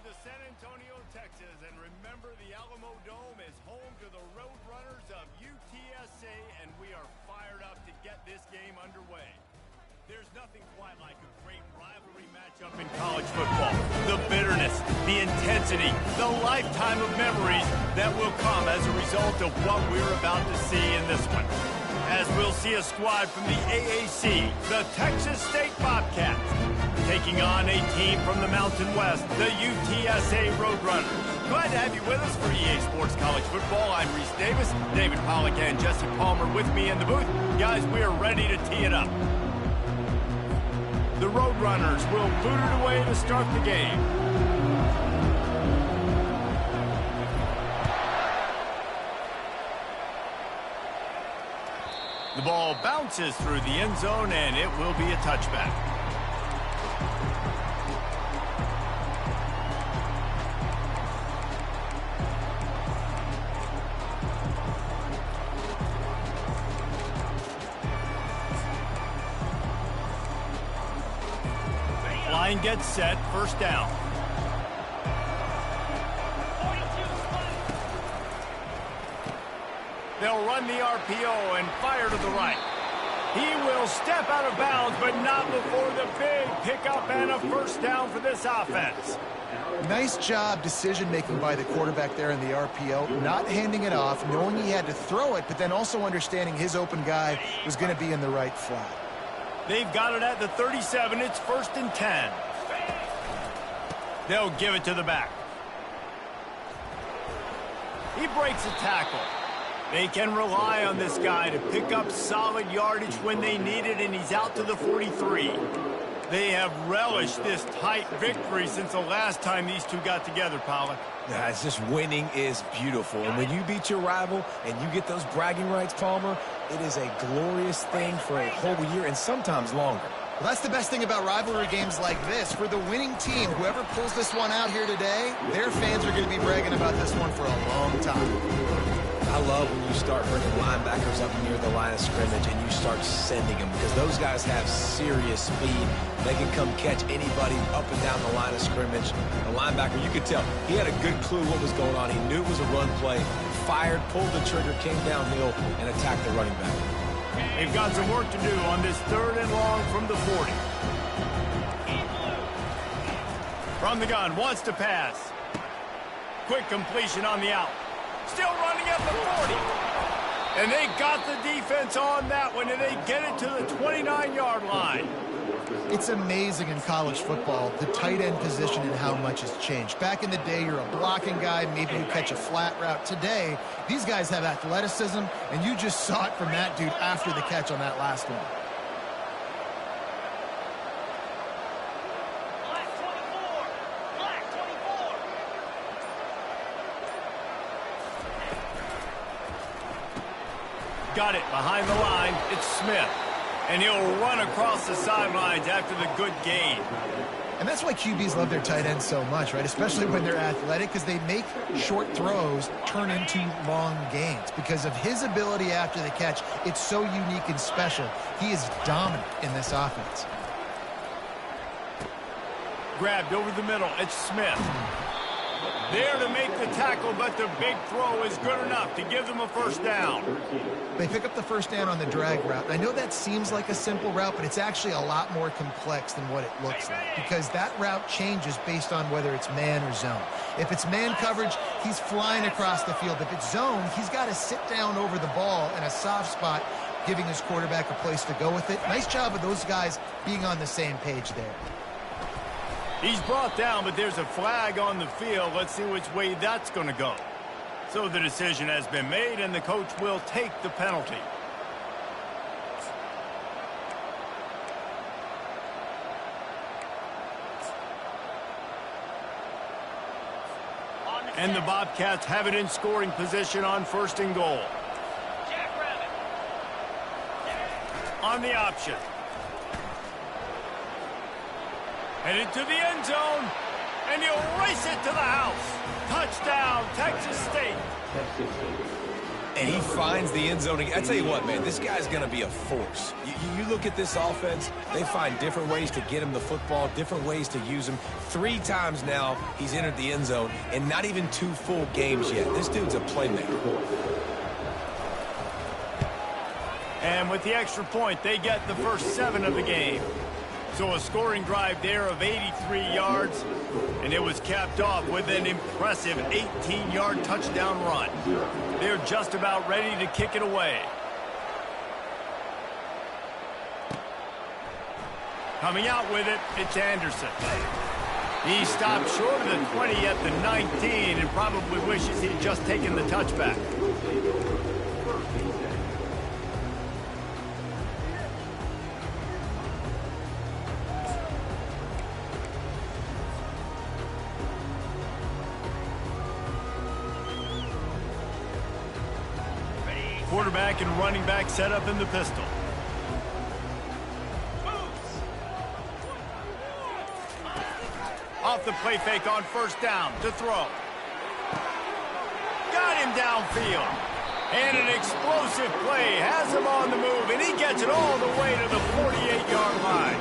to San Antonio, Texas, and remember the Alamo Dome is home to the Roadrunners of UTSA, and we are fired up to get this game underway. There's nothing quite like a great rivalry matchup in college football. The bitterness, the intensity, the lifetime of memories that will come as a result of what we're about to see in this one. As we'll see a squad from the AAC, the Texas State Bobcats, taking on a team from the Mountain West, the UTSA Roadrunners. Glad to have you with us for EA Sports College Football. I'm Reese Davis, David Pollack and Jesse Palmer with me in the booth. Guys, we are ready to tee it up. The Roadrunners will boot it away to start the game. The ball bounces through the end zone, and it will be a touchback. Line gets set, first down. They'll run the RPO and fire to the right. He will step out of bounds, but not before the big pickup and a first down for this offense. Nice job decision-making by the quarterback there in the RPO, not handing it off, knowing he had to throw it, but then also understanding his open guy was going to be in the right flat. They've got it at the 37. It's 1st and 10. They'll give it to the back. He breaks a tackle. They can rely on this guy to pick up solid yardage when they need it, and he's out to the 43. They have relished this tight victory since the last time these two got together, Pollack. Yeah, it's just winning is beautiful. And when you beat your rival and you get those bragging rights, Palmer, it is a glorious thing for a whole year and sometimes longer. Well, that's the best thing about rivalry games like this. For the winning team, whoever pulls this one out here today, their fans are going to be bragging about this one for a long time. I love when you start bringing linebackers up near the line of scrimmage and you start sending them because those guys have serious speed. They can come catch anybody up and down the line of scrimmage. The linebacker, you could tell, he had a good clue what was going on. He knew it was a run play, fired, pulled the trigger, came downhill, and attacked the running back. They've got some work to do on this 3rd and long from the 40. From the gun, wants to pass. Quick completion on the out. Still running at the 40. And they got the defense on that one, and they get it to the 29-yard line. It's amazing in college football, the tight end position and how much has changed. Back in the day, you're a blocking guy, maybe you catch a flat route. Today, these guys have athleticism, and you just saw it from that dude after the catch on that last one. Got it behind the line. It's Smith. And he'll run across the sidelines after the good gain. And that's why QBs love their tight ends so much, right? Especially when they're athletic, because they make short throws turn into long gains. Because of his ability after the catch, it's so unique and special. He is dominant in this offense. Grabbed over the middle. It's Smith. There to make the tackle, but the big throw is good enough to give them a first down. They pick up the first down on the drag route. I know that seems like a simple route, but it's actually a lot more complex than what it looks like because that route changes based on whether it's man or zone. If it's man coverage, he's flying across the field. If it's zone, he's got to sit down over the ball in a soft spot, giving his quarterback a place to go with it. Nice job of those guys being on the same page there. He's brought down, but there's a flag on the field. Let's see which way that's going to go. So the decision has been made, and the coach will take the penalty. And the Bobcats have it in scoring position on 1st and goal. On the option. Headed to the end zone, and he'll race it to the house. Touchdown, Texas State. And he finds the end zone. I tell you what, man, this guy's going to be a force. You look at this offense, they find different ways to get him the football, different ways to use him. 3 times now he's entered the end zone, and not even 2 full games yet. This dude's a playmaker. And with the extra point, they get the first 7 of the game. So a scoring drive there of 83 yards, and it was capped off with an impressive 18-yard touchdown run. They're just about ready to kick it away. Coming out with it, it's Anderson. He stopped short of the 20 at the 19 and probably wishes he'd just taken the touchback. Quarterback and running back set up in the pistol. Off the play fake on first down to throw. Got him downfield. And an explosive play has him on the move, and he gets it all the way to the 48-yard line.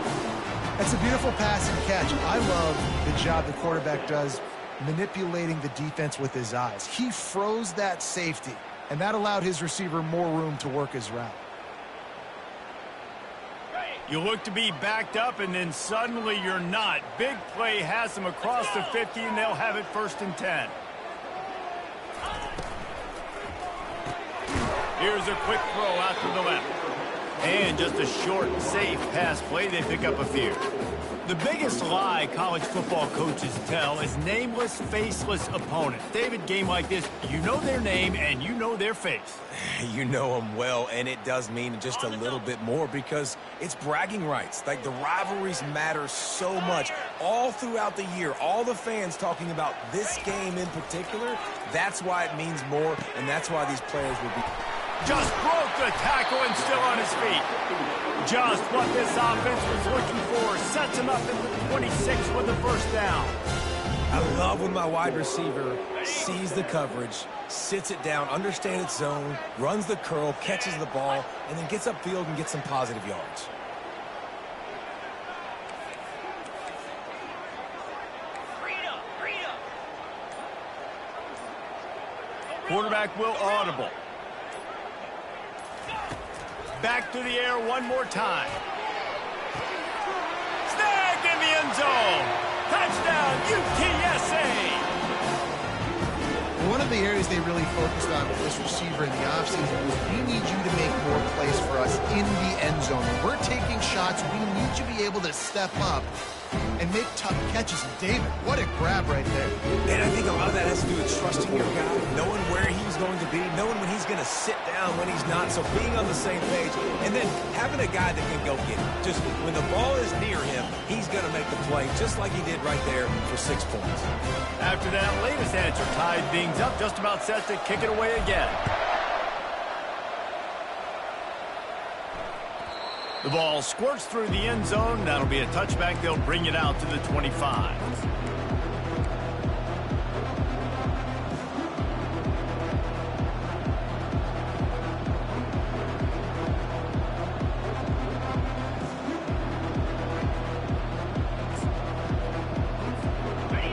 That's a beautiful pass and catch. I love the job the quarterback does manipulating the defense with his eyes. He froze that safety, and that allowed his receiver more room to work his route. You look to be backed up, and then suddenly you're not. Big play has them across the 50, and they'll have it 1st and 10. Here's a quick throw out to the left. And just a short, safe pass play. They pick up a few. The biggest lie college football coaches tell is nameless, faceless opponents. David, game like this, you know their name and you know their face. You know them well, and it does mean just a little bit more because it's bragging rights. Like, the rivalries matter so much all throughout the year. All the fans talking about this game in particular, that's why it means more, and that's why these players will be... Just broke the tackle and still on his feet. Just what this offense was looking for. Sets him up at the 26 with the first down. I love when my wide receiver sees the coverage, sits it down, understands its zone, runs the curl, catches the ball, and then gets upfield and gets some positive yards. Quarterback will audible. Back to the air one more time. Snagged in the end zone. Touchdown, UTSA. One of the areas they really focused on with this receiver in the offseason was we need you to make more plays for us in the end zone. When we're taking shots, we need you to be able to step up and make tough catches. And David, what a grab right there. And I think a lot of that has to do with trusting your guy, knowing where he's going to be, knowing when he's going to sit down, when he's not, so being on the same page, and then having a guy that can go get it. Just when the ball is near him, he's going to make the play, just like he did right there for 6 points. After that latest answer, tied things up, just about set to kick it away again. The ball squirts through the end zone. That'll be a touchback. They'll bring it out to the 25.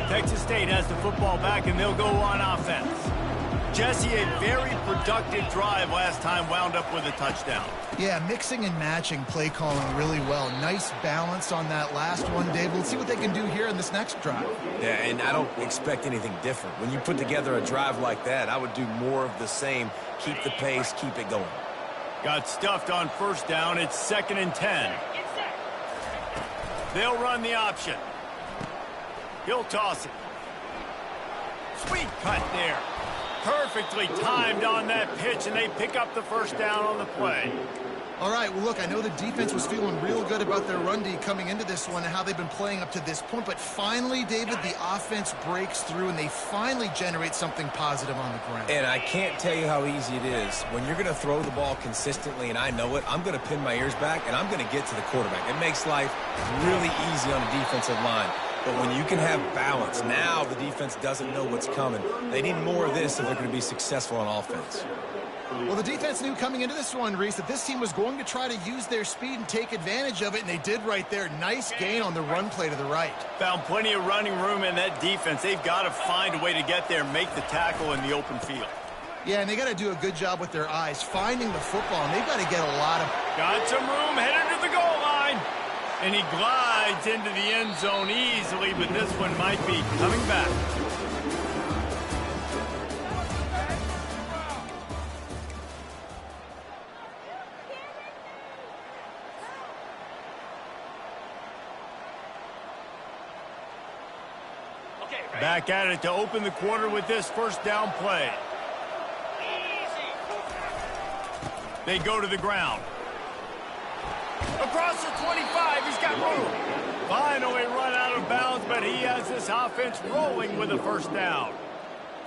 Texas State has the football back, and they'll go on offense. Jesse, a very productive drive last time, wound up with a touchdown. Yeah, mixing and matching play calling really well. Nice balance on that last one, Dave. Let's see what they can do here in this next drive. Yeah, and I don't expect anything different. When you put together a drive like that, I would do more of the same. Keep the pace, keep it going. Got stuffed on first down. It's 2nd and 10. They'll run the option. He'll toss it. Sweet cut there. Perfectly timed on that pitch, and they pick up the first down on the play. All right, well, look, I know the defense was feeling real good about their run D coming into this one and how they've been playing up to this point, but finally, David, the offense breaks through, and they finally generate something positive on the ground. And I can't tell you how easy it is. When you're going to throw the ball consistently, and I know it, I'm going to pin my ears back, and I'm going to get to the quarterback. It makes life really easy on a defensive line. But when you can have balance, now the defense doesn't know what's coming. They need more of this if they're going to be successful on offense. Well, the defense knew coming into this one, Reese, that this team was going to try to use their speed and take advantage of it, and they did right there. Nice gain on the run play to the right. Found plenty of running room in that defense. They've got to find a way to get there and make the tackle in the open field. Yeah, and they got to do a good job with their eyes, finding the football, and they've got to get a lot of... Got some room, headed to the goal line. And he glides into the end zone easily, but this one might be coming back. Back at it to open the quarter with this first down play. They go to the ground. Across the 25, he's got room. Finally run out of bounds, but he has this offense rolling with a first down.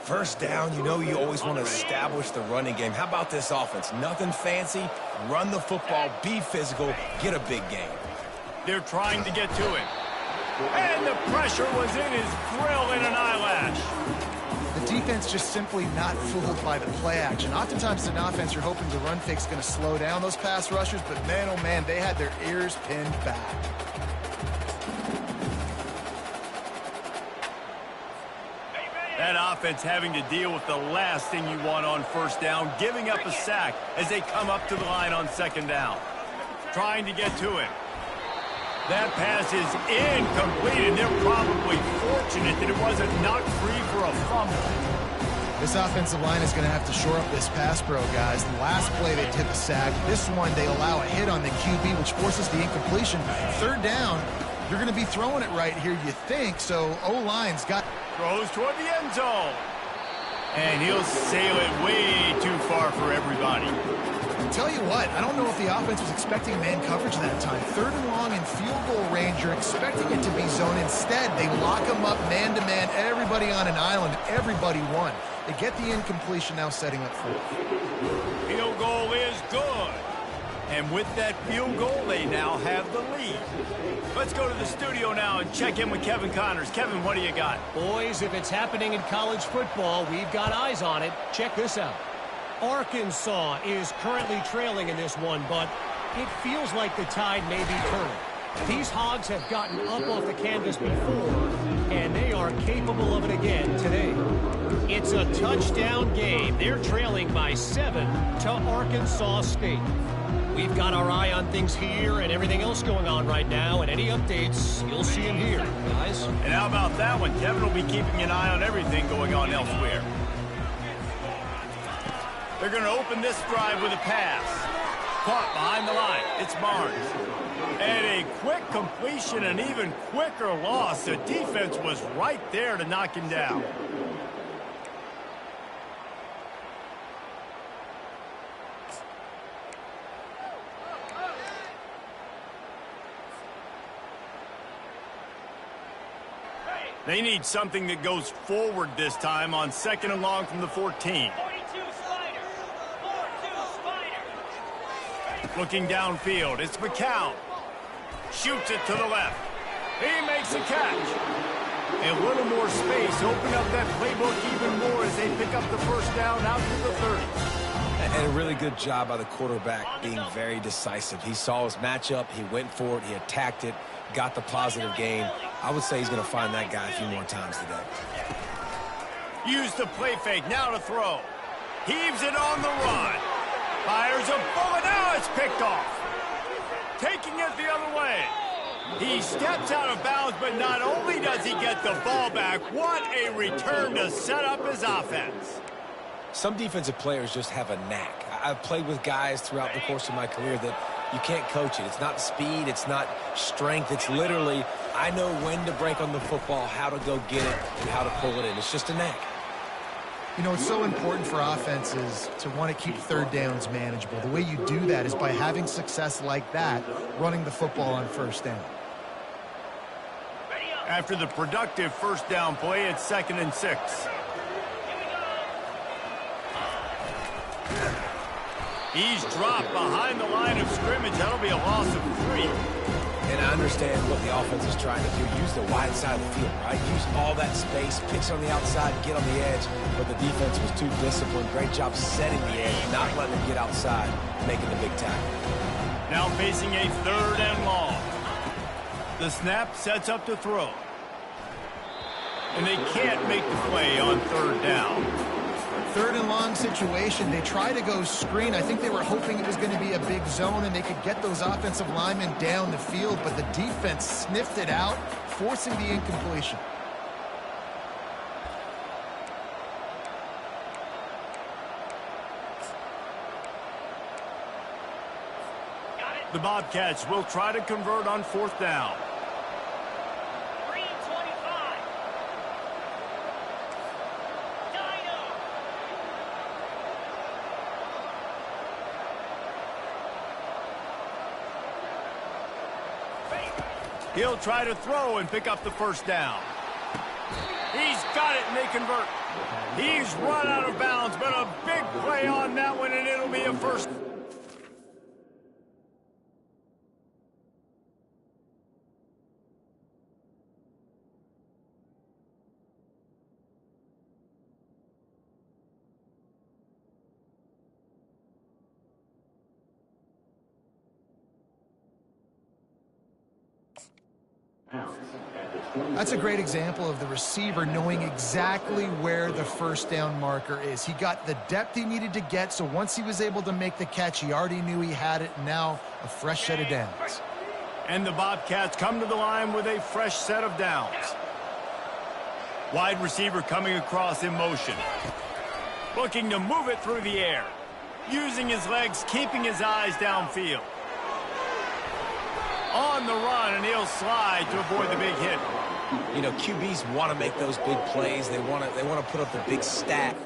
First down, you know you always want to establish the running game. How about this offense? Nothing fancy. Run the football, be physical, get a big gain. They're trying to get to him. And the pressure was in his grill in an eyelash. The defense just simply not fooled by the play action. Oftentimes, an offense, you're hoping the run fake's going to slow down those pass rushers, but man, oh man, they had their ears pinned back. That offense having to deal with the last thing you want on first down, giving up a sack as they come up to the line on second down. Trying to get to him. That pass is incomplete, and they're probably fortunate that it wasn't knocked free for a fumble. This offensive line is going to have to shore up this pass pro, guys. The last play they took a sack. This one they allow a hit on the QB, which forces the incompletion. Third down, you're going to be throwing it right here, you think. So O-line's got... Throws toward the end zone. And he'll sail it way too far for everybody. Tell you what, I don't know if the offense was expecting man coverage that time. Third and long in field goal range, you're expecting it to be zone. Instead, they lock them up man-to-man, everybody on an island, everybody won. They get the incompletion, now setting up fourth. Field goal is good. And with that field goal, they now have the lead. Let's go to the studio now and check in with Kevin Connors. Kevin, what do you got? Boys, if it's happening in college football, we've got eyes on it. Check this out. Arkansas is currently trailing in this one, but it feels like the tide may be turning. These Hogs have gotten up off the canvas before, and they are capable of it again today. It's a touchdown game. They're trailing by 7 to Arkansas State. We've got our eye on things here and everything else going on right now, and any updates, you'll see them here, guys. And how about that one? Kevin will be keeping an eye on everything going on elsewhere. They're going to open this drive with a pass. Caught behind the line. It's Barnes. And a quick completion, an even quicker loss. The defense was right there to knock him down. They need something that goes forward this time on second and long from the 14. Looking downfield, it's McCown. Shoots it to the left. He makes a catch. A little more space, open up that playbook even more as they pick up the first down out to the 30. And a really good job by the quarterback being very decisive. He saw his matchup, he went for it, he attacked it, got the positive gain. I would say he's going to find that guy a few more times today. Use the play fake, now to throw. Heaves it on the run. Fires a bullet, now it's picked off. Taking it the other way. He steps out of bounds, but not only does he get the ball back, what a return to set up his offense. Some defensive players just have a knack. I've played with guys throughout the course of my career that you can't coach it. It's not speed, it's not strength. It's literally, I know when to break on the football, how to go get it, and how to pull it in. It's just a knack. You know, it's so important for offenses to want to keep third downs manageable. The way you do that is by having success like that, running the football on first down. After the productive first down play, it's 2nd and 6. He's dropped behind the line of scrimmage. That'll be a loss of 3. And I understand what the offense is trying to do. Use the wide side of the field, right? Use all that space, pitch on the outside, get on the edge. But the defense was too disciplined. Great job setting the edge, not letting them get outside, making the big tackle. Now facing a 3rd and long. The snap sets up to throw. And they can't make the play on 3rd down. 3rd and long situation. They try to go screen. I think they were hoping it was going to be a big zone and they could get those offensive linemen down the field, but the defense sniffed it out, forcing the incompletion. The Bobcats will try to convert on 4th down. He'll try to throw and pick up the 1st down. He's got it, and they convert. He's run out of bounds, but a big play on that one, and it'll be a 1st. That's a great example of the receiver knowing exactly where the 1st down marker is. He got the depth he needed to get, so once he was able to make the catch, he already knew he had it. Now a fresh set of downs. And the Bobcats come to the line with a fresh set of downs. Wide receiver coming across in motion. Looking to move it through the air. Using his legs, keeping his eyes downfield. On the run, and he'll slide to avoid the big hit. You know, QBs want to make those big plays. They want to put up the big stat.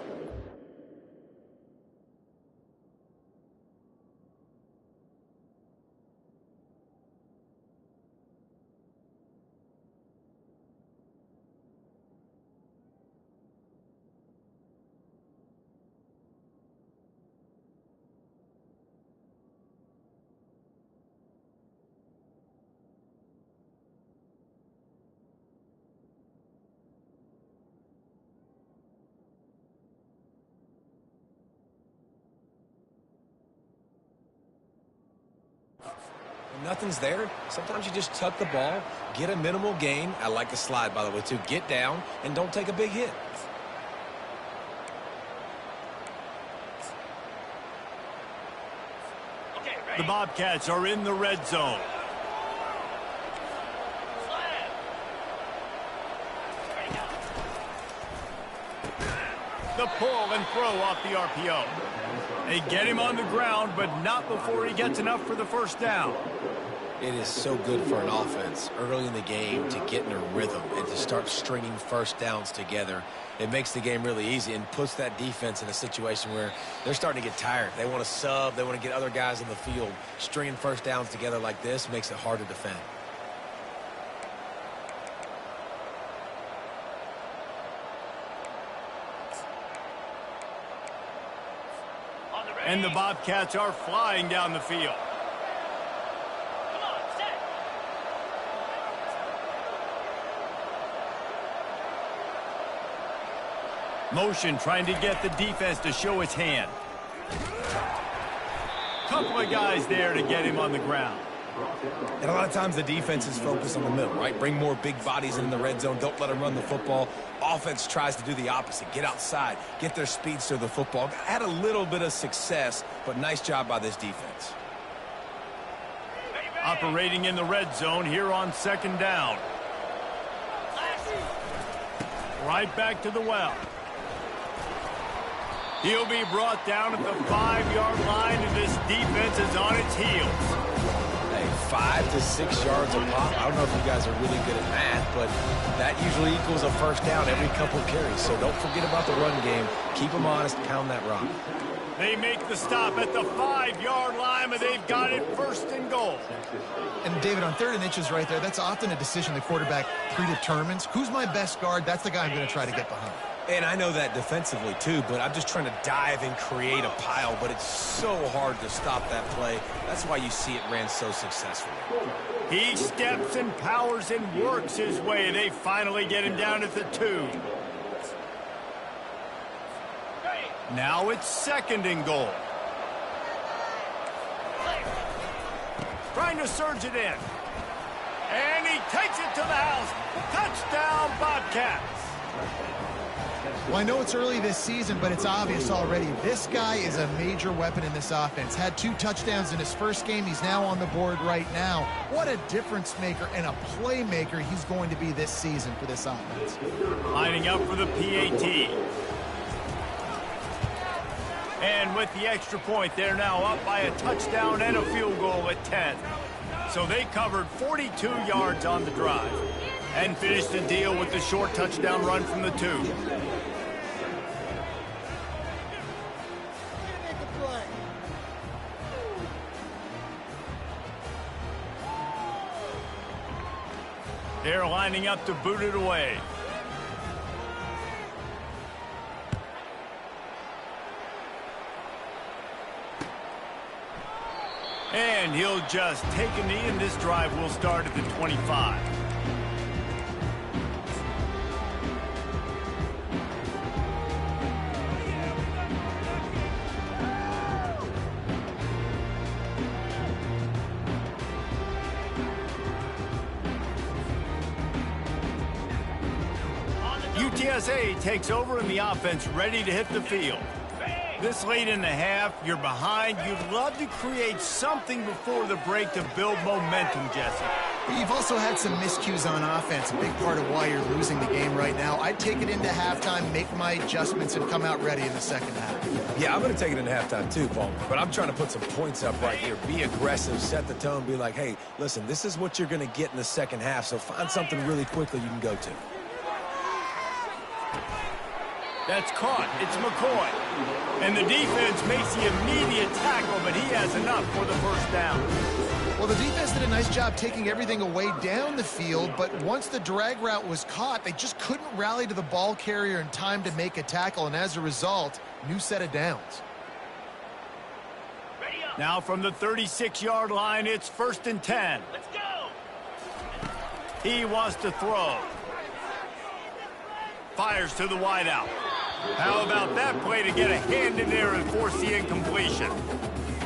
Nothing's there. Sometimes you just tuck the ball, get a minimal gain. I like the slide, by the way, too. Get down and don't take a big hit. The Bobcats are in the red zone. The pull and throw off the RPO. They get him on the ground, but not before he gets enough for the 1st down. It is so good for an offense early in the game to get in a rhythm and to start stringing 1st downs together. It makes the game really easy and puts that defense in a situation where they're starting to get tired. They want to sub. They want to get other guys in the field. Stringing 1st downs together like this makes it hard to defend. And the Bobcats are flying down the field. Motion trying to get the defense to show its hand. Couple of guys there to get him on the ground. And a lot of times the defense is focused on the middle, right? Bring more big bodies in the red zone. Don't let them run the football. Offense tries to do the opposite. Get outside. Get their speedster the football. Had a little bit of success, but nice job by this defense. Operating in the red zone here on 2nd down. Right back to the well. He'll be brought down at the 5-yard line, and this defense is on its heels. 5 to 6 yards a pop. I don't know if you guys are really good at math, but that usually equals a 1st down every couple carries. So don't forget about the run game. Keep them honest. Pound that rock. They make the stop at the 5-yard line, but they've got it 1st and goal. And, David, on 3rd and inches right there, that's often a decision the quarterback predetermines. Who's my best guard? That's the guy I'm going to try to get behind. And I know that defensively, too, but I'm just trying to dive and create a pile, but it's so hard to stop that play. That's why you see it ran so successfully. He steps and powers and works his way. They finally get him down at the 2. Now it's 2nd and goal. Trying to surge it in. And he takes it to the house. Touchdown, Bobcats. Well, I know it's early this season, but it's obvious already. This guy is a major weapon in this offense. Had 2 touchdowns in his first game. He's now on the board right now. What a difference maker and a playmaker he's going to be this season for this offense. Lining up for the PAT. And with the extra point, they're now up by a touchdown and a field goal at 10. So they covered 42 yards on the drive and finished the deal with the short touchdown run from the 2. They're lining up to boot it away. And he'll just take a knee, and this drive will start at the 25. UTSA takes over in the offense, ready to hit the field. This late in the half, you're behind. You'd love to create something before the break to build momentum, Jesse. You've also had some miscues on offense, a big part of why you're losing the game right now. I'd take it into halftime, make my adjustments, and come out ready in the second half. Yeah, I'm going to take it into halftime too, Paul. But I'm trying to put some points up right here. Be aggressive, set the tone, be like, hey, listen, this is what you're going to get in the second half, so find something really quickly you can go to. That's caught. It's McCoy. And the defense makes the immediate tackle, but he has enough for the first down. Well, the defense did a nice job taking everything away down the field, but once the drag route was caught, they just couldn't rally to the ball carrier in time to make a tackle, and as a result, new set of downs. Now from the 36-yard line, it's 1st and 10. Let's go! He wants to throw. Fires to the wideout. How about that play to get a hand in there and force the incompletion?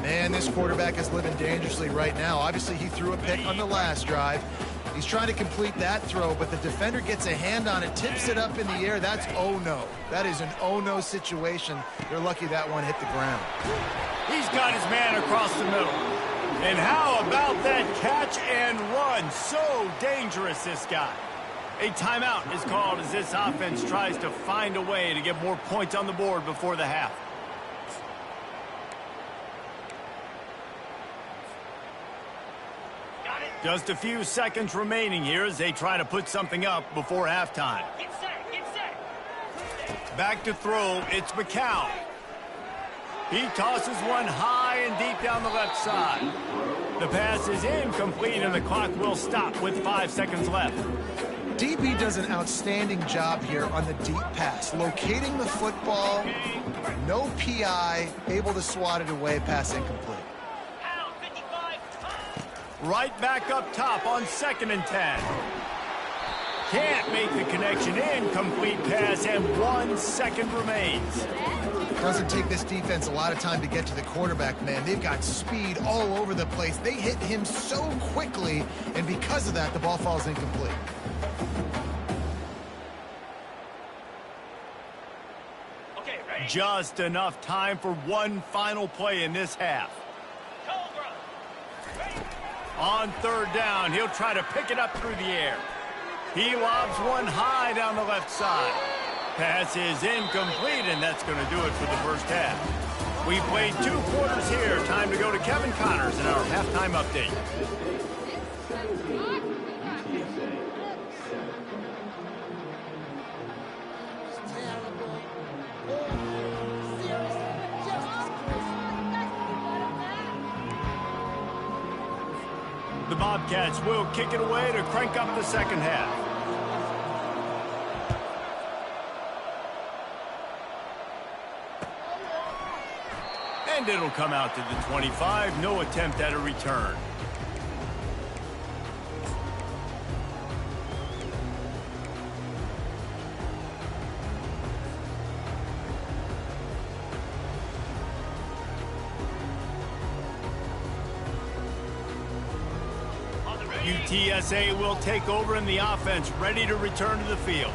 Man, this quarterback is living dangerously right now. Obviously, he threw a pick on the last drive. He's trying to complete that throw, but the defender gets a hand on it, tips it up in the air. That's oh-no. That is an oh-no situation. They're lucky that one hit the ground. He's got his man across the middle. And how about that catch and run? So dangerous, this guy. A timeout is called as this offense tries to find a way to get more points on the board before the half. Just a few seconds remaining here as they try to put something up before halftime. Get set, get set. Back to throw, it's McCown. He tosses one high and deep down the left side. The pass is incomplete and the clock will stop with 5 seconds left. DB does an outstanding job here on the deep pass, locating the football, no PI, able to swat it away, pass incomplete. Right back up top on 2nd and 10. Can't make the connection, incomplete pass, and 1 second remains. Doesn't take this defense a lot of time to get to the quarterback, man. They've got speed all over the place. They hit him so quickly, and because of that, the ball falls incomplete. Just enough time for one final play in this half. On 3rd down, he'll try to pick it up through the air. He lobs one high down the left side. Pass is incomplete, and that's going to do it for the first half. We played 2 quarters here. Time to go to Kevin Connors in our halftime update. The Bobcats will kick it away to crank up the second half. And it'll come out to the 25. No attempt at a return. UTSA will take over in the offense, ready to return to the field.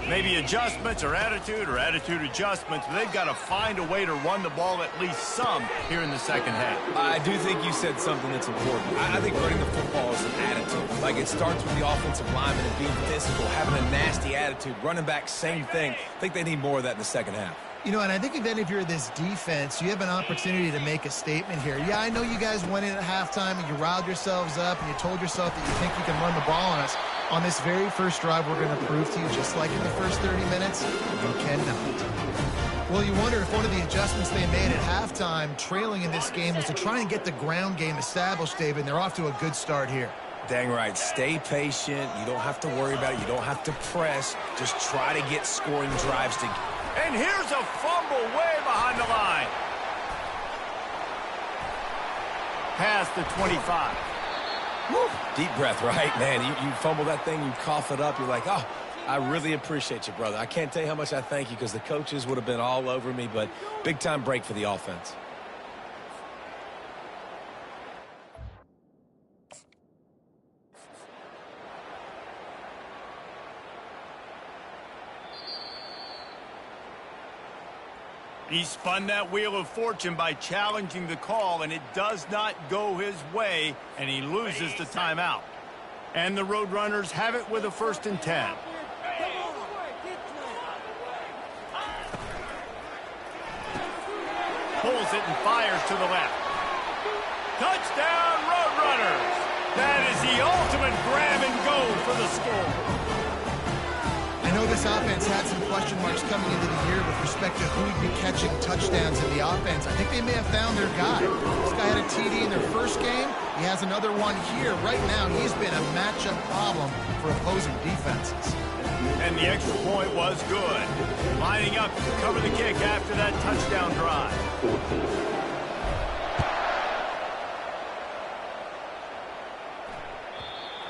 Maybe adjustments or attitude adjustments, but they've got to find a way to run the ball at least some here in the second half. I do think you said something that's important. I think running the football is an attitude. Like, it starts with the offensive lineman and being physical, having a nasty attitude. Running back, same thing. I think they need more of that in the second half. You know, and I think if you're this defense, you have an opportunity to make a statement here. Yeah, I know you guys went in at halftime and you riled yourselves up and you told yourself that you think you can run the ball on us. On this very first drive, we're going to prove to you, just like in the first 30 minutes, you cannot. Well, you wonder if one of the adjustments they made at halftime, trailing in this game, was to try and get the ground game established, David, and they're off to a good start here. Dang right. Stay patient. You don't have to worry about it. You don't have to press. Just try to get scoring drives to... And here's a fumble way behind the line. Past the 25. Woo. Deep breath, right, man? You fumble that thing, you cough it up, you're like, oh, I really appreciate you, brother. I can't tell you how much I thank you because the coaches would have been all over me, but big-time break for the offense. He spun that wheel of fortune by challenging the call, and it does not go his way, and he loses the timeout. And the Roadrunners have it with a 1st and 10. Pulls it and fires to the left. Touchdown, Roadrunners! That is the ultimate grab and go for the score. I know this offense had some question marks coming into the year with respect to who would be catching touchdowns in the offense. I think they may have found their guy. This guy had a TD in their first game. He has another one here. Right now, he's been a matchup problem for opposing defenses. And the extra point was good. Lining up to cover the kick after that touchdown drive.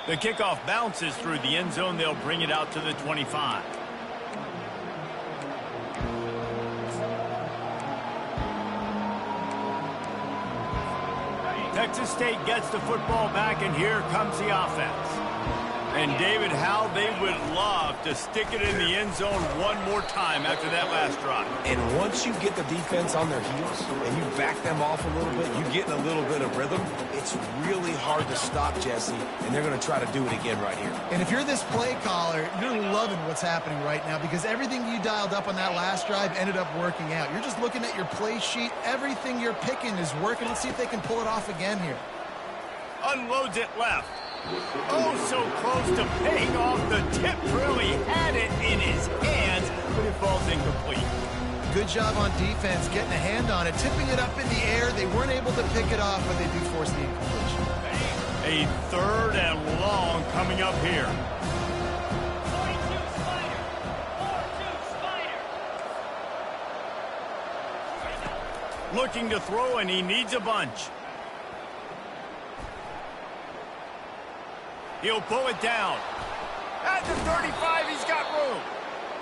The kickoff bounces through the end zone. They'll bring it out to the 25. Texas State gets the football back, and here comes the offense. And, David, how they would love to stick it in the end zone one more time after that last drive. And once you get the defense on their heels and you back them off a little bit, you get in a little bit of rhythm, it's really hard to stop, Jesse, and they're going to try to do it again right here. And if you're this play caller, you're loving what's happening right now because everything you dialed up on that last drive ended up working out. You're just looking at your play sheet. Everything you're picking is working. Let's see if they can pull it off again here. Unloads it left. Oh, so close to paying off the tip. Really had it in his hands, but it falls incomplete. Good job on defense getting a hand on it, tipping it up in the air. They weren't able to pick it off, but they do force the incompletion. A 3rd and long coming up here. 42 Spider. 42 Spider. Looking to throw, and he needs a bunch. He'll pull it down. At the 35, he's got room.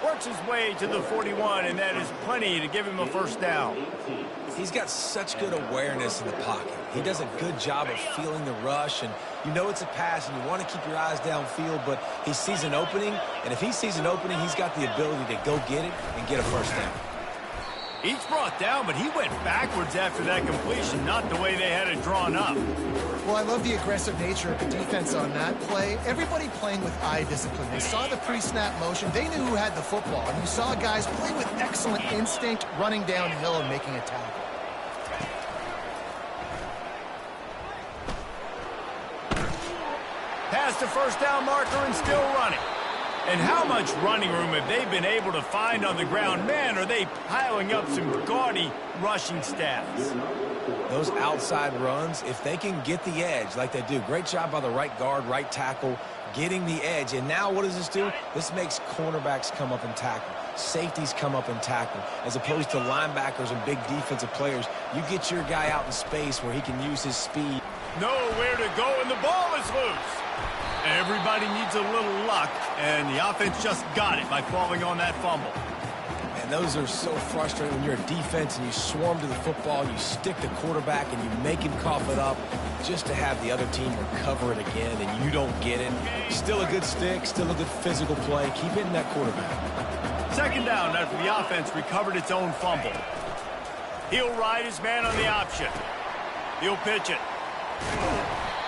Works his way to the 41, and that is plenty to give him a 1st down. He's got such good awareness in the pocket. He does a good job of feeling the rush, and you know it's a pass, and you want to keep your eyes downfield, but he sees an opening, and if he sees an opening, he's got the ability to go get it and get a 1st down. Each brought down, but he went backwards after that completion, not the way they had it drawn up. Well, I love the aggressive nature of the defense on that play. Everybody playing with eye discipline. They saw the pre-snap motion. They knew who had the football. And you saw guys play with excellent instinct, running downhill and making a tackle. Past the 1st down marker and still running. And how much running room have they been able to find on the ground? Man, are they piling up some gaudy rushing stats. Those outside runs, if they can get the edge like they do, great job by the right guard, right tackle, getting the edge. And now what does this do? This makes cornerbacks come up and tackle. Safeties come up and tackle. As opposed to linebackers and big defensive players, you get your guy out in space where he can use his speed. Nowhere to go, and the ball is loose. Everybody needs a little luck, and the offense just got it by falling on that fumble. And And those are so frustrating when you're a defense and you swarm to the football, you stick the quarterback and you make him cough it up just to have the other team recover it again and you don't get it. Still a good stick, still a good physical play. Keep hitting that quarterback. Second down after the offense recovered its own fumble. He'll ride his man on the option. He'll pitch it.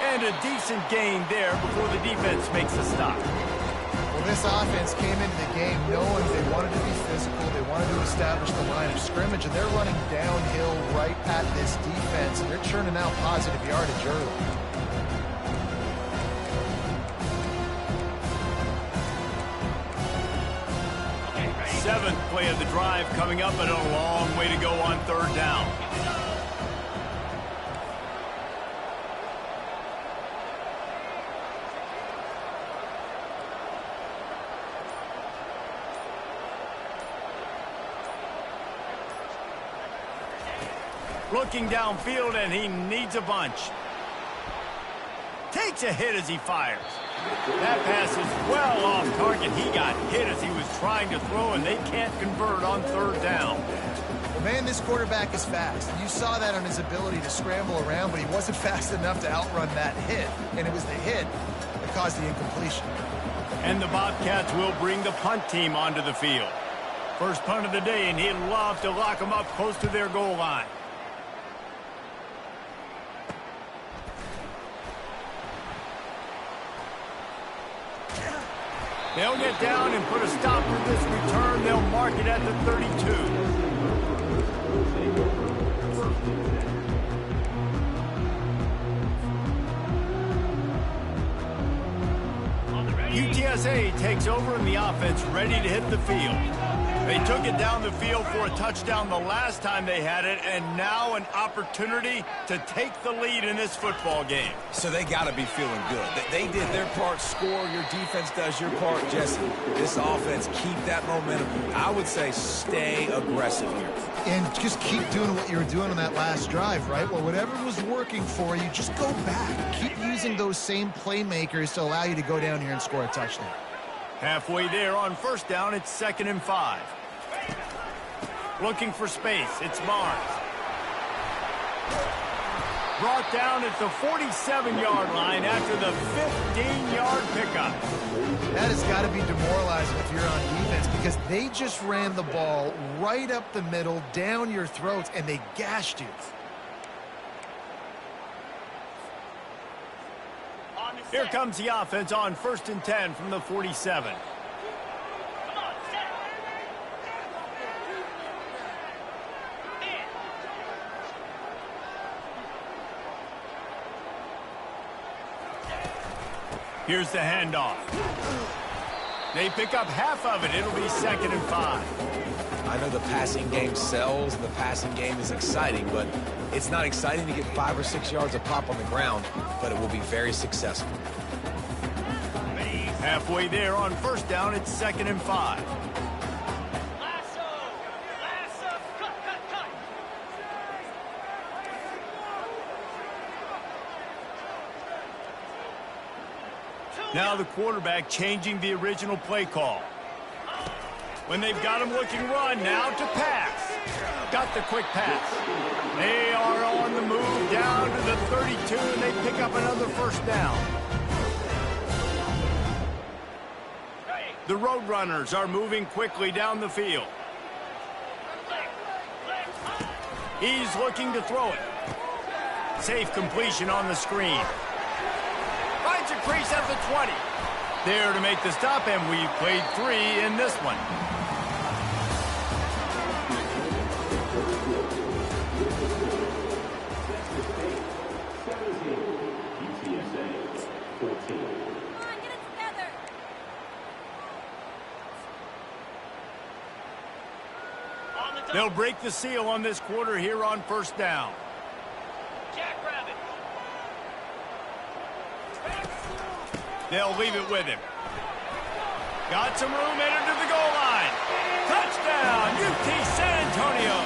And a decent gain there before the defense makes a stop. Well, this offense came into the game knowing they wanted to be physical, they wanted to establish the line of scrimmage, and they're running downhill right at this defense, and they're churning out positive yardage early. Seventh play of the drive coming up, and a long way to go on third down. Looking downfield, and he needs a bunch. Takes a hit as he fires. That pass is well off target. He got hit as he was trying to throw, and they can't convert on third down. Well, man, this quarterback is fast. You saw that on his ability to scramble around, but he wasn't fast enough to outrun that hit, and it was the hit that caused the incompletion. And the Bobcats will bring the punt team onto the field. First punt of the day, and he'd love to lock them up close to their goal line. They'll get down and put a stop to this return. They'll mark it at the 32. UTSA takes over in the offense, ready to hit the field. They took it down the field for a touchdown the last time they had it, and now an opportunity to take the lead in this football game. So they got to be feeling good. They did their part, score. Your defense does your part, Jesse. This offense, keep that momentum. I would say stay aggressive here. And just keep doing what you were doing on that last drive, right? Well, whatever was working for you, just go back. Keep using those same playmakers to allow you to go down here and score a touchdown. Halfway there on first down, it's 2nd and 5. Looking for space, it's Barnes. Brought down at the 47-yard line after the 15-yard pickup. That has got to be demoralizing if you're on defense because they just ran the ball right up the middle, down your throats, and they gashed you. Here comes the offense on 1st and 10 from the 47. Here's the handoff. They pick up half of it. It'll be 2nd and 5. I know the passing game sells and the passing game is exciting, but it's not exciting to get 5 or 6 yards of pop on the ground, but it will be very successful. Halfway there on first down, it's 2nd and 5. Now the quarterback changing the original play call. When they've got him looking run, now to pass. Got the quick pass. They are on the move down to the 32, and they pick up another first down. The Roadrunners are moving quickly down the field. He's looking to throw it. Safe completion on the screen. Finds a crease at the 20. There to make the stop, and we've played 3 in this one. They'll break the seal on this quarter here on first down. They'll leave it with him. Got some room, headed to the goal line. Touchdown, UT San Antonio.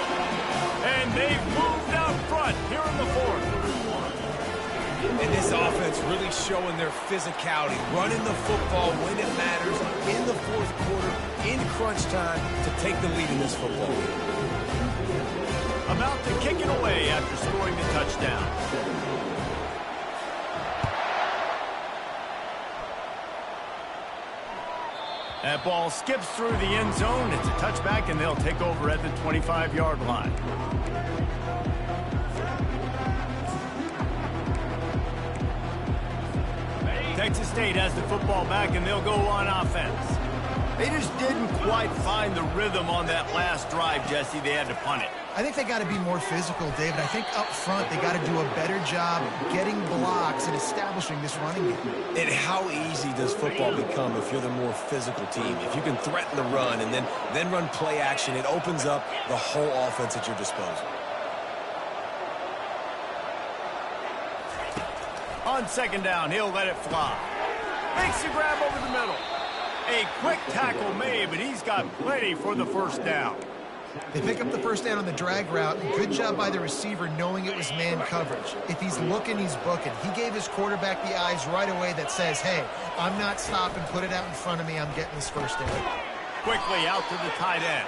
And they've moved out front here in the 4th. And this offense really showing their physicality, running the football when it matters, in the fourth quarter, in crunch time, to take the lead in this football game. About to kick it away after scoring the touchdown. That ball skips through the end zone. It's a touchback, and they'll take over at the 25-yard line. Texas State has the football back, and they'll go on offense. They just didn't quite find the rhythm on that last drive, Jesse. They had to punt it. I think they got to be more physical, David. I think up front they got to do a better job getting blocks and establishing this running game. And how easy does football become if you're the more physical team? If you can threaten the run and then run play action, it opens up the whole offense at your disposal. On second down, he'll let it fly. Makes the grab over the middle. A quick tackle made, but he's got plenty for the first down. They pick up the first down on the drag route. Good job by the receiver knowing it was man coverage. If he's looking, he's booking. He gave his quarterback the eyes right away that says, hey, I'm not stopping. Put it out in front of me. I'm getting this first down. Quickly out to the tight end.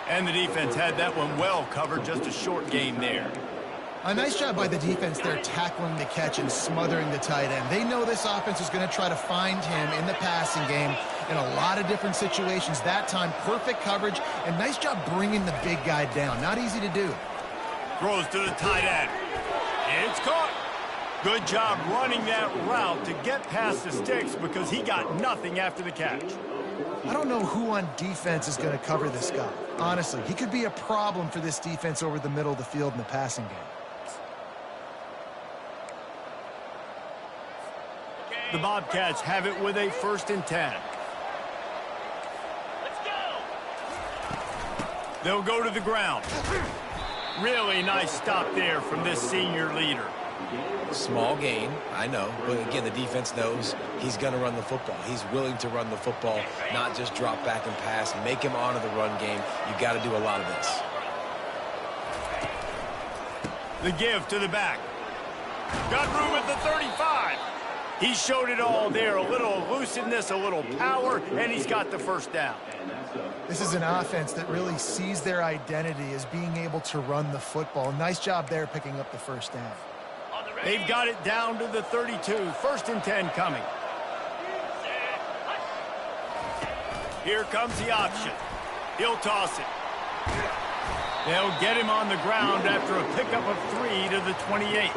And the defense had that one well covered. Just a short gain there. A nice job by the defense there tackling the catch and smothering the tight end. They know this offense is going to try to find him in the passing game in a lot of different situations. That time, perfect coverage, and nice job bringing the big guy down. Not easy to do. Throws to the tight end. It's caught. Good job running that route to get past the sticks because he got nothing after the catch. I don't know who on defense is going to cover this guy. Honestly, he could be a problem for this defense over the middle of the field in the passing game. The Bobcats have it with a 1st and 10. Let's go. They'll go to the ground. Really nice stop there from this senior leader. Small gain, I know. But again, the defense knows he's going to run the football. He's willing to run the football, not just drop back and pass. Make him honor the run game. You got to do a lot of this. The give to the back. Got room at the 35. He showed it all there, a little elusiveness, a little power, and he's got the first down. This is an offense that really sees their identity as being able to run the football. Nice job there picking up the first down. They've got it down to the 32. 1st and 10 coming. Here comes the option. He'll toss it. They'll get him on the ground after a pickup of 3 to the 28.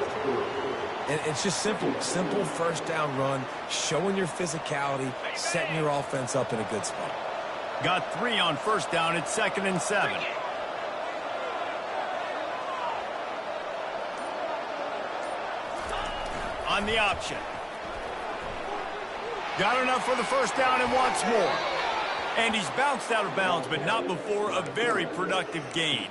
And it's just simple first down run, showing your physicality, setting your offense up in a good spot. Got 3 on first down. It's 2nd and 7. On the option. Got enough for the first down and wants more. And he's bounced out of bounds, but not before a very productive gain.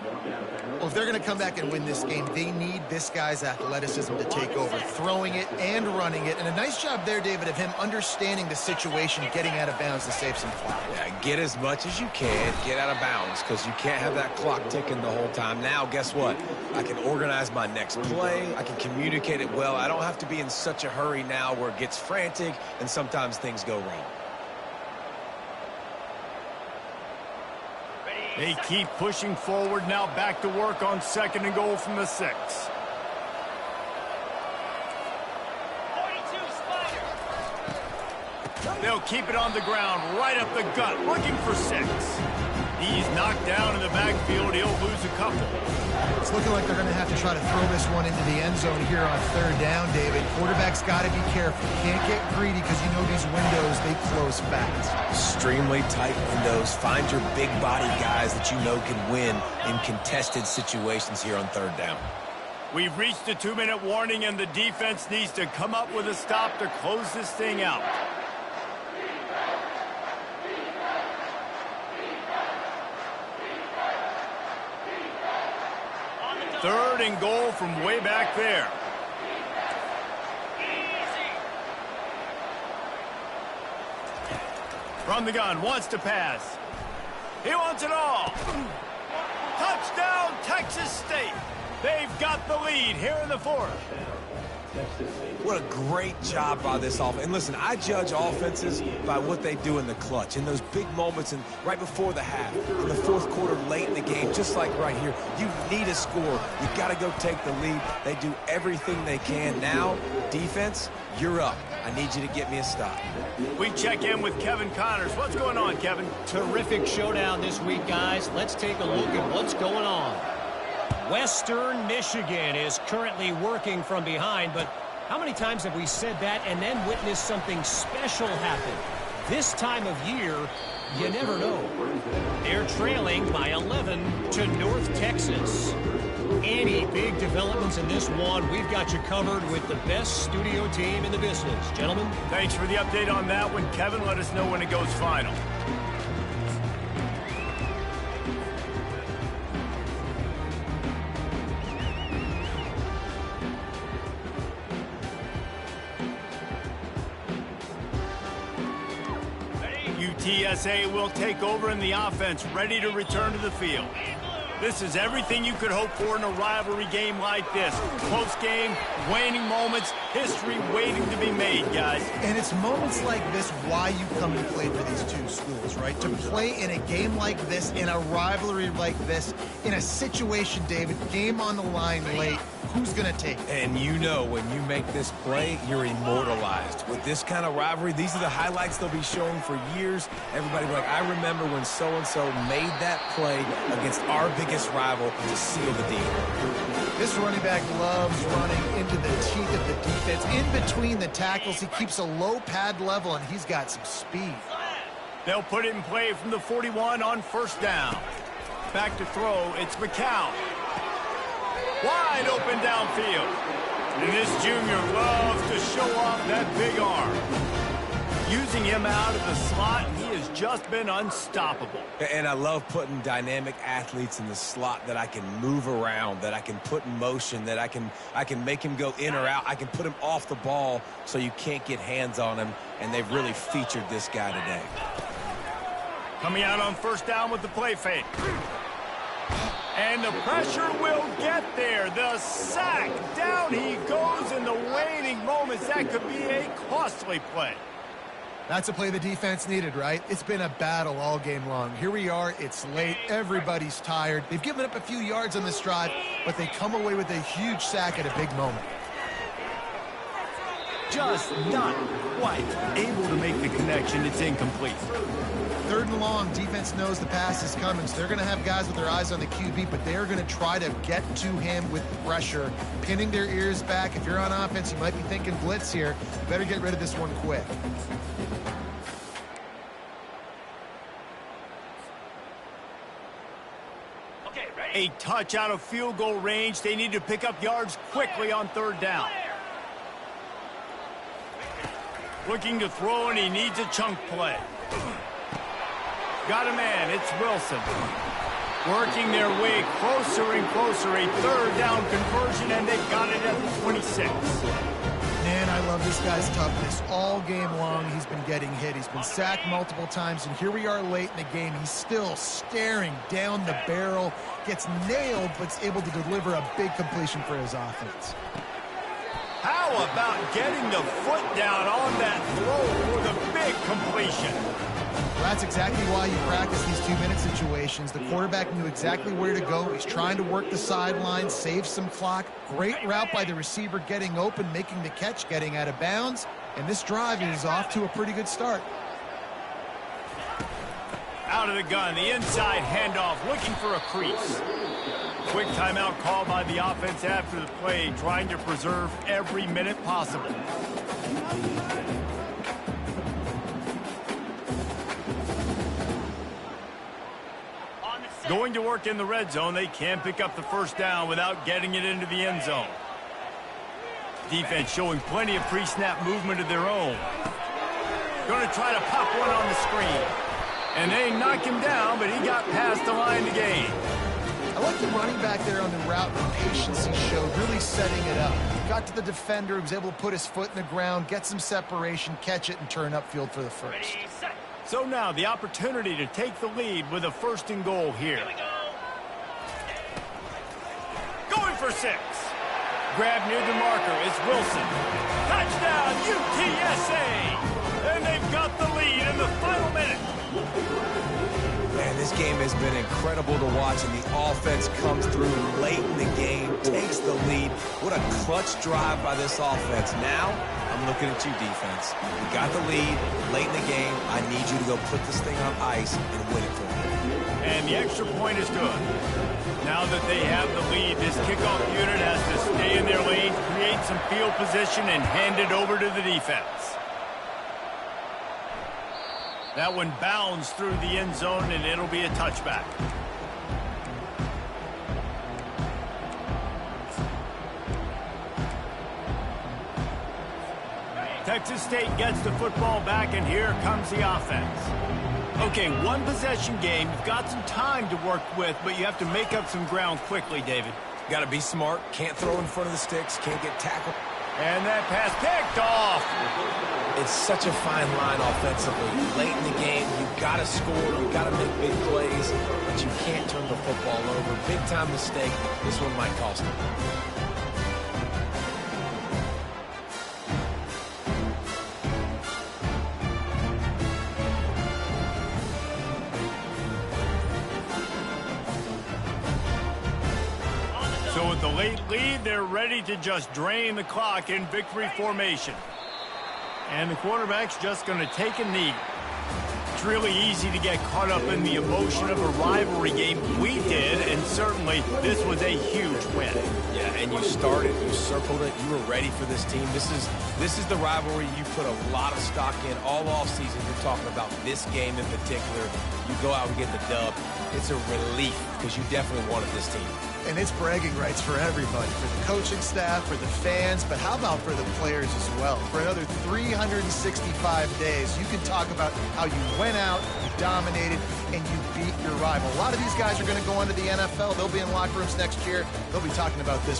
Well, if they're going to come back and win this game, they need this guy's athleticism to take over, throwing it and running it. And a nice job there, David, of him understanding the situation, getting out of bounds to save some clock. Yeah, get as much as you can, get out of bounds, because you can't have that clock ticking the whole time. Now, guess what? I can organize my next play. I can communicate it well. I don't have to be in such a hurry now where it gets frantic and sometimes things go wrong. They keep pushing forward, now back to work on 2nd and goal from the 6. 42 Spider. They'll keep it on the ground, right up the gut, looking for 6. He's knocked down in the backfield. He'll lose a couple. It's looking like they're going to have to try to throw this one into the end zone here on 3rd down, David. Quarterback's got to be careful. Can't get greedy because you know these windows, they close fast. Extremely tight windows. Find your big body guys that you know can win in contested situations here on 3rd down. We've reached a 2-minute warning, and the defense needs to come up with a stop to close this thing out. 3rd and goal from way back there. From the gun, wants to pass. He wants it all. Touchdown, Texas State. They've got the lead here in the 4th. What a great job by this offense. And listen, I judge offenses by what they do in the clutch, in those big moments and right before the half, in the fourth quarter, late in the game, just like right here. You need a score. You got to go take the lead. They do everything they can. Now, defense, you're up. I need you to get me a stop. We check in with Kevin Connors. What's going on, Kevin? Terrific showdown this week, guys. Let's take a look at what's going on. Western Michigan is currently working from behind, but how many times have we said that and then witnessed something special happen? This time of year, you never know. They're trailing by 11 to North Texas. Any big developments in this one, we've got you covered with the best studio team in the business. Gentlemen. Thanks for the update on that one, Kevin. Let us know when it goes final. UTSA will take over in the offense, ready to return to the field. This is everything you could hope for in a rivalry game like this. Close game, waning moments, history waiting to be made, guys. And it's moments like this why you come to play for these two schools, right? To play in a game like this, in a rivalry like this, in a situation, David, game on the line late, who's going to take it? And you know when you make this play, you're immortalized. With this kind of rivalry, these are the highlights they'll be showing for years. Everybody will be like, I remember when so-and-so made that play against our biggest rival to seal the deal. This running back loves running into the teeth of the defense. In between the tackles, he keeps a low pad level, and he's got some speed. They'll put it in play from the 41 on first down. Back to throw, it's McCown. Wide open downfield. And this junior loves to show off that big arm. Using him out of the slot, he has just been unstoppable. And I love putting dynamic athletes in the slot that I can move around, that I can put in motion, that I can make him go in or out. I can put him off the ball so you can't get hands on him, and they've really featured this guy today. Coming out on first down with the play fake. And the pressure will get there. The sack. Down he goes in the waning moments. That could be a costly play. That's a play the defense needed, right? It's been a battle all game long. Here we are. It's late. Everybody's tired. They've given up a few yards on this drive, but they come away with a huge sack at a big moment. Just not quite able to make the connection. It's incomplete. Third and long, defense knows the pass is coming, so they're going to have guys with their eyes on the QB, but they're going to try to get to him with pressure, pinning their ears back. If you're on offense, you might be thinking blitz here. Better get rid of this one quick. Okay, ready? A touch out of field goal range. They need to pick up yards quickly on third down. Looking to throw, and he needs a chunk play. Got a man, it's Wilson. Working their way closer and closer. A third down conversion, and they got it at the 26. Man, I love this guy's toughness. All game long, he's been getting hit. He's been sacked multiple times, and here we are late in the game. He's still staring down the barrel, gets nailed, but's able to deliver a big completion for his offense. How about getting the foot down on that throw for the big completion? Well, that's exactly why you practice these 2-minute situations. The quarterback knew exactly where to go. He's trying to work the sideline, save some clock. Great route by the receiver getting open, making the catch, getting out of bounds. And this drive is off to a pretty good start. Out of the gun, the inside handoff, looking for a crease. Quick timeout call by the offense after the play, trying to preserve every minute possible. Going to work in the red zone, they can't pick up the first down without getting it into the end zone. Defense showing plenty of pre-snap movement of their own. Going to try to pop one on the screen. And they knock him down, but he got past the line to gain. I like the running back there on the route, the patience he showed, really setting it up. Got to the defender, he was able to put his foot in the ground, get some separation, catch it, and turn upfield for the first. So now the opportunity to take the lead with a first and goal here. Going for 6. Grab near the marker. It's Wilson. Touchdown, UTSA! And they've got the lead in the final minute. Man, this game has been incredible to watch, and the offense comes through late in the game, takes the lead. What a clutch drive by this offense. Now, I'm looking at you, defense. You got the lead late in the game. I need you to go put this thing on ice and win it for me. And the extra point is good. Now that they have the lead, this kickoff unit has to stay in their lane, create some field position, and hand it over to the defense. That one bounds through the end zone, and it'll be a touchback. Texas State gets the football back, and here comes the offense. Okay, one possession game. You've got some time to work with, but you have to make up some ground quickly, David. Got to be smart. Can't throw in front of the sticks. Can't get tackled. And that pass picked off. It's such a fine line offensively. Late in the game, you've got to score. You've got to make big plays, but you can't turn the football over. Big-time mistake. This one might cost them. So with the late lead, they're ready to just drain the clock in victory formation. And the quarterback's just going to take a knee. It's really easy to get caught up in the emotion of a rivalry game. We did, and certainly this was a huge win. Yeah, and you started, you circled it, you were ready for this team. This is the rivalry you put a lot of stock in all offseason. You're talking about this game in particular. You go out and get the dub. It's a relief because you definitely wanted this team. And it's bragging rights for everybody, for the coaching staff, for the fans, but how about for the players as well? For another 365 days, you can talk about how you went out, you dominated, and you beat your rival. A lot of these guys are going to go on to the NFL. They'll be in locker rooms next year. They'll be talking about this